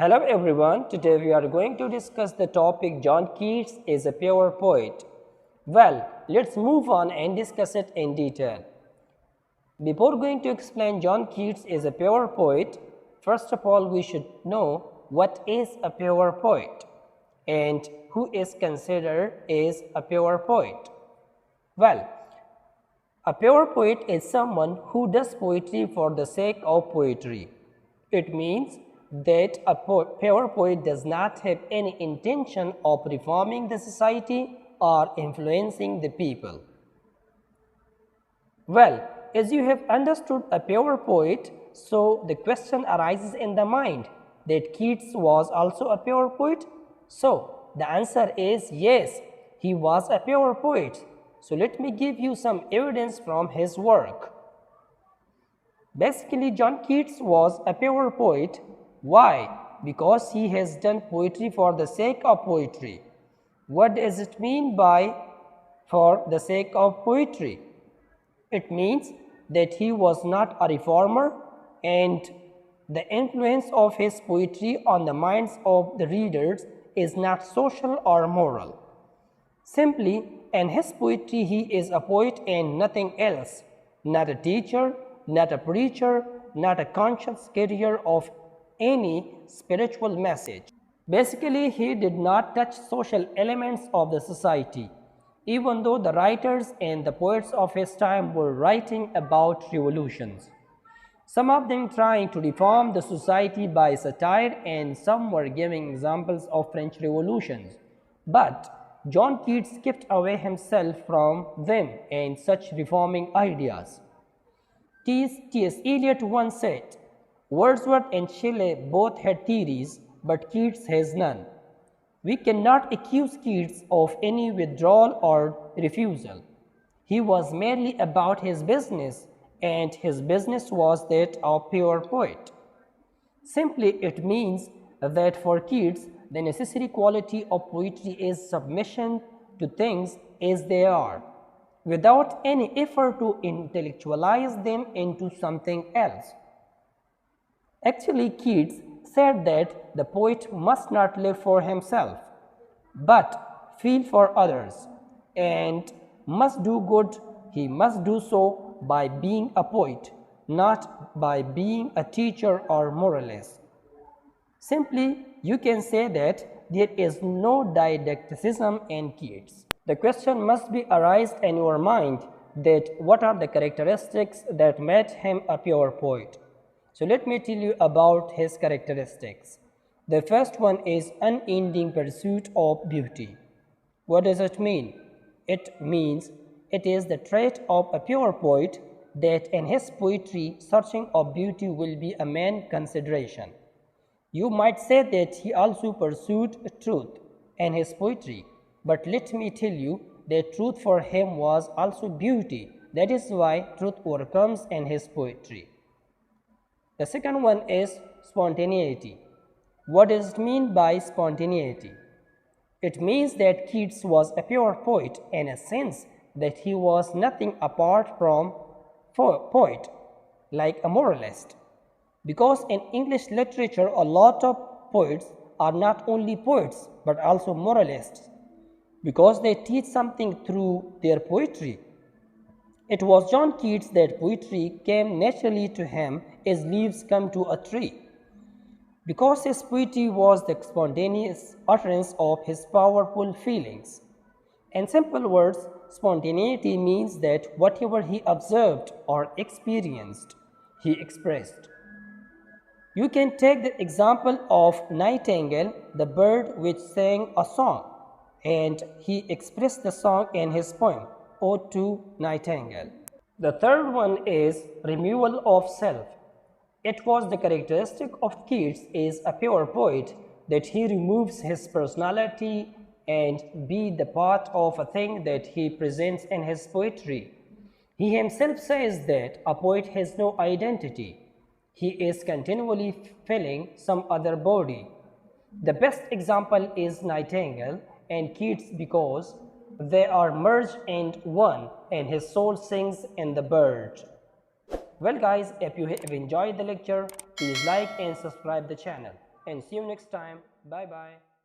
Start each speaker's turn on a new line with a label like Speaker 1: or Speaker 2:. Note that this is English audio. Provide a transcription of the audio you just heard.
Speaker 1: Hello everyone, today we are going to discuss the topic John Keats is a pure poet. Well, let's move on and discuss it in detail. Before going to explain John Keats is a pure poet, first of all we should know what is a pure poet and who is considered as a pure poet. Well, a pure poet is someone who does poetry for the sake of poetry. It means that a pure poet does not have any intention of reforming the society or influencing the people. Well, as you have understood a pure poet, so the question arises in the mind that Keats was also a pure poet. So the answer is yes, he was a pure poet. So let me give you some evidence from his work. Basically, John Keats was a pure poet. Why? Because he has done poetry for the sake of poetry. What does it mean by for the sake of poetry? It means that he was not a reformer and the influence of his poetry on the minds of the readers is not social or moral. Simply, in his poetry, he is a poet and nothing else, not a teacher, not a preacher, not a conscious carrier of any spiritual message. Basically, he did not touch social elements of the society, even though the writers and the poets of his time were writing about revolutions. Some of them trying to reform the society by satire, and some were giving examples of French revolutions. But John Keats kept away himself from them and such reforming ideas. T.S. Eliot once said, Wordsworth and Shelley both had theories, but Keats has none. We cannot accuse Keats of any withdrawal or refusal. He was merely about his business, and his business was that of pure poet. Simply, it means that for Keats, the necessary quality of poetry is submission to things as they are, without any effort to intellectualize them into something else. Actually, Keats said that the poet must not live for himself, but feel for others, and must do good. He must do so by being a poet, not by being a teacher or moralist. Simply, you can say that there is no didacticism in Keats. The question must be arise in your mind that what are the characteristics that made him a pure poet. So let me tell you about his characteristics. The first one is unending pursuit of beauty. What does it mean? It means it is the trait of a pure poet that in his poetry searching of beauty will be a main consideration. You might say that he also pursued truth in his poetry, but let me tell you that truth for him was also beauty. That is why truth overcomes in his poetry. The second one is spontaneity. What does it mean by spontaneity? It means that Keats was a pure poet in a sense that he was nothing apart from poet, like a moralist. Because in English literature, a lot of poets are not only poets but also moralists, because they teach something through their poetry. It was John Keats that poetry came naturally to him as leaves come to a tree, because his poetry was the spontaneous utterance of his powerful feelings. In simple words, spontaneity means that whatever he observed or experienced, he expressed. You can take the example of Nightingale, the bird which sang a song, and he expressed the song in his poem, Ode to Nightingale. The third one is removal of self. It was the characteristic of Keats as a pure poet that he removes his personality and be the part of a thing that he presents in his poetry. He himself says that a poet has no identity. He is continually filling some other body. The best example is Nightingale and Keats because they are merged in one and his soul sings in the bird. Well guys, if you have enjoyed the lecture, please like and subscribe the channel. and see you next time. Bye bye.